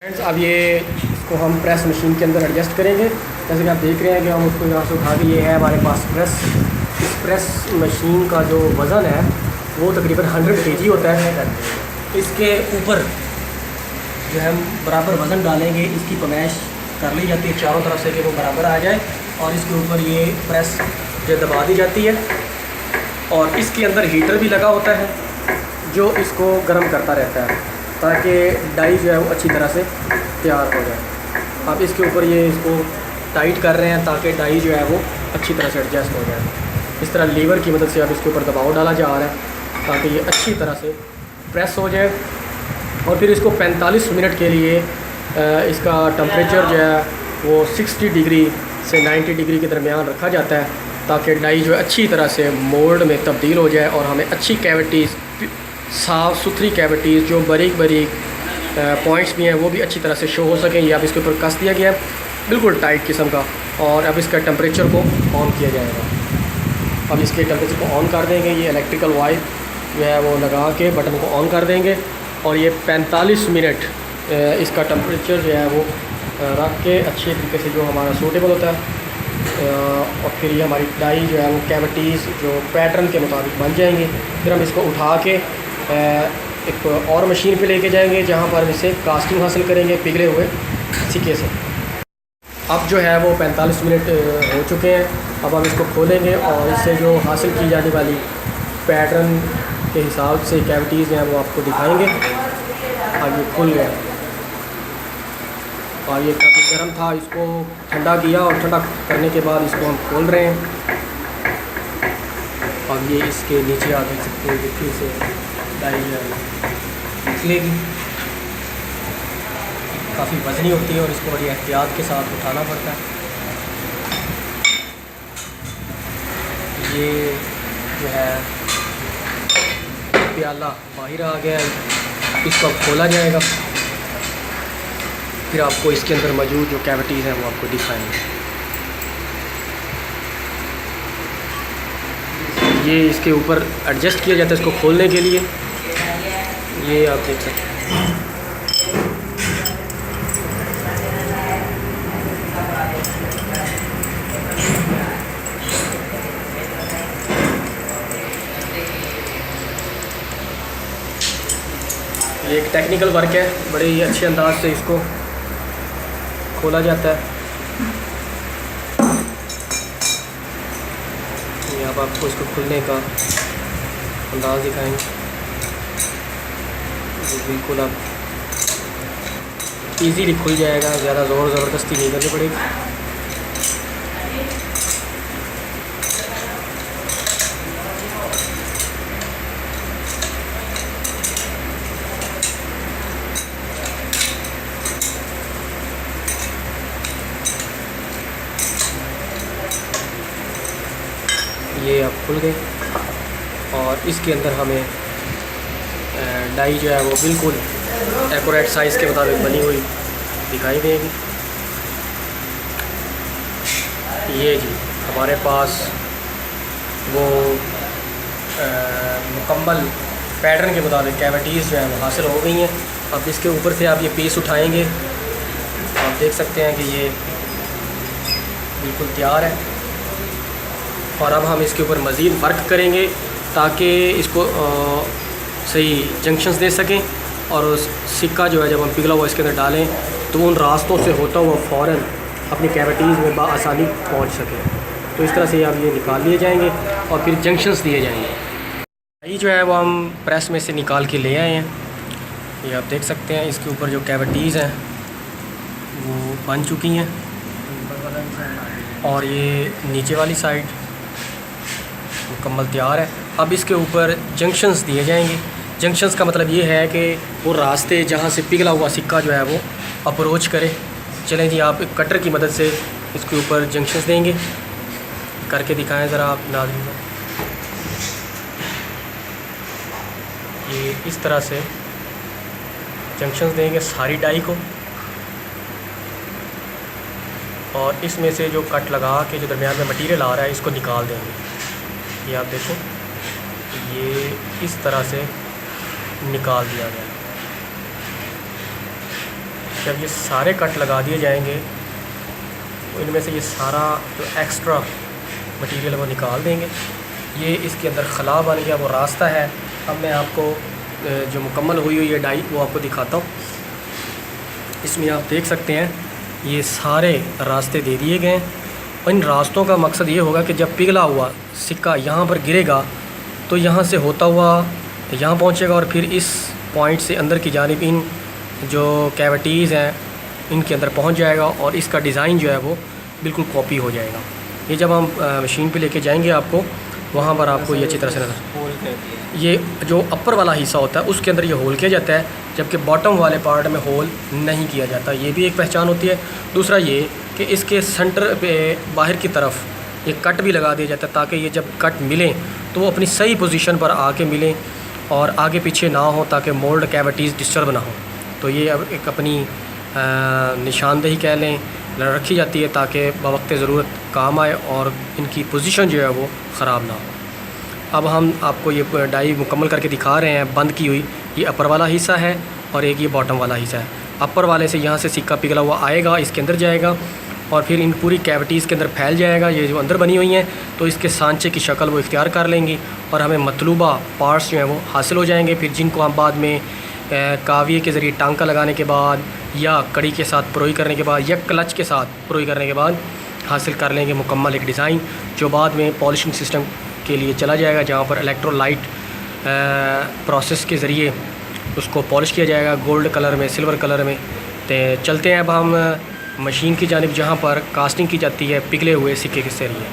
Friends, अब ये इसको हम प्रेस मशीन के अंदर एडजस्ट करेंगे। जैसे कि आप देख रहे हैं कि हम उसको यहाँ से उठा के, ये है हमारे पास प्रेस। इस प्रेस मशीन का जो वज़न है वो तकरीबन 100 kg होता है। इसके ऊपर जो है हम बराबर वज़न डालेंगे, इसकी पमैश कर ली जाती है चारों तरफ से कि वो बराबर आ जाए, और इसके ऊपर ये प्रेस जो दबा दी जाती है, और इसके अंदर हीटर भी लगा होता है जो इसको गर्म करता रहता है ताकि डाई जो है वो अच्छी तरह से तैयार हो जाए। अब इसके ऊपर ये इसको टाइट कर रहे हैं ताकि डाई जो है वो अच्छी तरह से एडजस्ट हो जाए। इस तरह लीवर की मदद से अब इसके ऊपर दबाव डाला जा रहा है ताकि ये अच्छी तरह से प्रेस हो जाए। और फिर इसको 45 मिनट के लिए इसका टम्परेचर जो है वो 60 डिग्री से 90 डिग्री के दरमियान रखा जाता है ताकि डाई जो है अच्छी तरह से मोल्ड में तब्दील हो जाए और हमें अच्छी कैविटीज़, साफ़ सुथरी कैविटीज़ जो बारीक बारीक पॉइंट्स भी हैं वो भी अच्छी तरह से शो हो सकें। ये अब इसके ऊपर कस दिया गया है बिल्कुल टाइट किस्म का, और अब इसका टेम्परेचर को ऑन किया जाएगा। अब इसके टेम्परेचर को ऑन कर देंगे, ये इलेक्ट्रिकल वायर जो है वो लगा के बटन को ऑन कर देंगे, और ये 45 मिनट इसका टेम्परेचर जो है वो रख के अच्छे तरीके से जो हमारा सूटेबल होता है, और फिर ये हमारी डाई जो है वो कैविटीज़ जो पैटर्न के मुताबिक बन जाएंगी। फिर हम इसको उठा के एक और मशीन पे लेके जाएंगे जहाँ पर हम इसे कास्टिंग हासिल करेंगे पिघले हुए सिक्के से। अब जो है वो 45 मिनट हो चुके हैं। अब हम इसको खोलेंगे और इससे जो हासिल की जाने वाली पैटर्न के हिसाब से कैविटीज़ हैं वो आपको दिखाएंगे। अब ये खुल गया और ये काफ़ी गर्म था, इसको ठंडा किया और ठंडा करने के बाद इसको हम खोल रहे हैं। और ये इसके नीचे आप देख सकते हैं कि फिर से डाई निकलेगी। काफ़ी वज़नी होती है और इसको बड़ी एहतियात के साथ उठाना पड़ता है। ये जो है प्याला बाहर आ गया है, इसको खोला जाएगा, फिर आपको इसके अंदर मौजूद जो कैविटीज़ हैं वो आपको दिखाएंगे। ये इसके ऊपर एडजस्ट किया जाता है इसको खोलने के लिए, ये आप देख सकते हैं। ये एक टेक्निकल वर्क है, बड़े ही अच्छे अंदाज से इसको खोला जाता है। ये अब आपको इसको खुलने का अंदाज़ दिखाएंगे। बिल्कुल अब इजीली खुल जाएगा, ज़्यादा ज़ोर ज़बरदस्ती नहीं करनी पड़ेगी। ये अब खुल गई और इसके अंदर हमें डाई जो है वो बिल्कुल एक्यूरेट साइज़ के मुताबिक बनी हुई दिखाई देगी। ये जी हमारे पास वो मुकम्मल पैटर्न के मुताबिक कैविटीज़ जो है वो हासिल हो गई हैं। अब इसके ऊपर से आप ये पीस उठाएंगे, आप देख सकते हैं कि ये बिल्कुल तैयार है। और अब हम इसके ऊपर मज़ीद वर्क करेंगे ताकि इसको सही जंक्शंस दे सकें, और उस सिक्का जो है जब हम पिघला हुआ इसके अंदर डालें तो उन रास्तों से होता हुआ फ़ौरन अपनी कैविटीज़ में बआसानी पहुंच सके। तो इस तरह से अब ये निकाल लिए जाएंगे और फिर जंक्शंस दिए जाएंगे। ये जो है वो हम प्रेस में से निकाल के ले आए हैं। ये आप देख सकते हैं इसके ऊपर जो कैविटीज़ हैं वो बन चुकी हैं, और ये नीचे वाली साइड मुकम्मल तैयार है। अब इसके ऊपर जंक्शंस दिए जाएंगे। जंक्शंस का मतलब ये है कि वो रास्ते जहाँ से पिघला हुआ सिक्का जो है वो अप्रोच करे। चलें जी, आप एक कटर की मदद से इसके ऊपर जंक्शंस देंगे, करके दिखाएं ज़रा आप नाज़रीन। ये इस तरह से जंक्शंस देंगे सारी डाई को, और इसमें से जो कट लगा के जो दरमियान में मटीरियल आ रहा है इसको निकाल देंगे। ये आप देखो, ये इस तरह से निकाल दिया गया। जब ये सारे कट लगा दिए जाएंगे तो इनमें से ये सारा जो एक्स्ट्रा मटेरियल वो निकाल देंगे। ये इसके अंदर खला बन गया, वो रास्ता है। अब मैं आपको जो मुकम्मल हुई हुई है डाई वो आपको दिखाता हूँ। इसमें आप देख सकते हैं ये सारे रास्ते दे दिए गए हैं। और इन रास्तों का मकसद ये होगा कि जब पिघला हुआ सिक्का यहाँ पर गिरेगा तो यहाँ से होता हुआ यहाँ पहुँचेगा और फिर इस पॉइंट से अंदर की जानिब इन जो कैविटीज़ हैं इनके अंदर पहुँच जाएगा और इसका डिज़ाइन जो है वो बिल्कुल कॉपी हो जाएगा। ये जब हम मशीन पे लेके जाएंगे आपको वहाँ पर आपको ये अच्छी तरह से नजर, ये जो अपर वाला हिस्सा होता है उसके अंदर ये होल किया जाता है, जबकि बॉटम वाले पार्ट में होल नहीं किया जाता। ये भी एक पहचान होती है। दूसरा ये कि इसके सेंटर पे बाहर की तरफ ये कट भी लगा दिया जाता है ताकि ये जब कट मिलें तो वो अपनी सही पोजीशन पर आके मिलें और आगे पीछे ना हो, ताकि मोल्ड कैविटीज़ डिस्टर्ब ना हो। तो ये अब एक अपनी निशानदेही कह लें रखी जाती है ताकि बवक्त ज़रूरत काम आए और इनकी पोजीशन जो है वो ख़राब ना हो। अब हम आपको ये डाई मुकम्मल करके दिखा रहे हैं बंद की हुई। ये अपर वाला हिस्सा है और एक ये बॉटम वाला हिस्सा है। अपर वाले से यहाँ से सिक्का पिघला हुआ आएगा, इसके अंदर जाएगा और फिर इन पूरी कैविटीज़ के अंदर फैल जाएगा। ये जो अंदर बनी हुई हैं तो इसके सांचे की शक्ल वो इख्तियार कर लेंगी और हमें मतलूबा पार्ट्स जो हैं वो हासिल हो जाएंगे। फिर जिनको हम बाद में काविये के ज़रिए टांका लगाने के बाद या कड़ी के साथ प्रोई करने के बाद या क्लच के साथ प्रोई करने के बाद हासिल कर लेंगे मुकम्मल एक डिज़ाइन, जो बाद में पॉलिशिंग सिस्टम के लिए चला जाएगा, जहाँ पर इलेक्ट्रोलाइट प्रोसेस के ज़रिए उसको पॉलिश किया जाएगा गोल्ड कलर में, सिल्वर कलर में। तो चलते हैं अब हम मशीन की जानिब जहाँ पर कास्टिंग की जाती है पिघले हुए सिक्के के ज़रिए।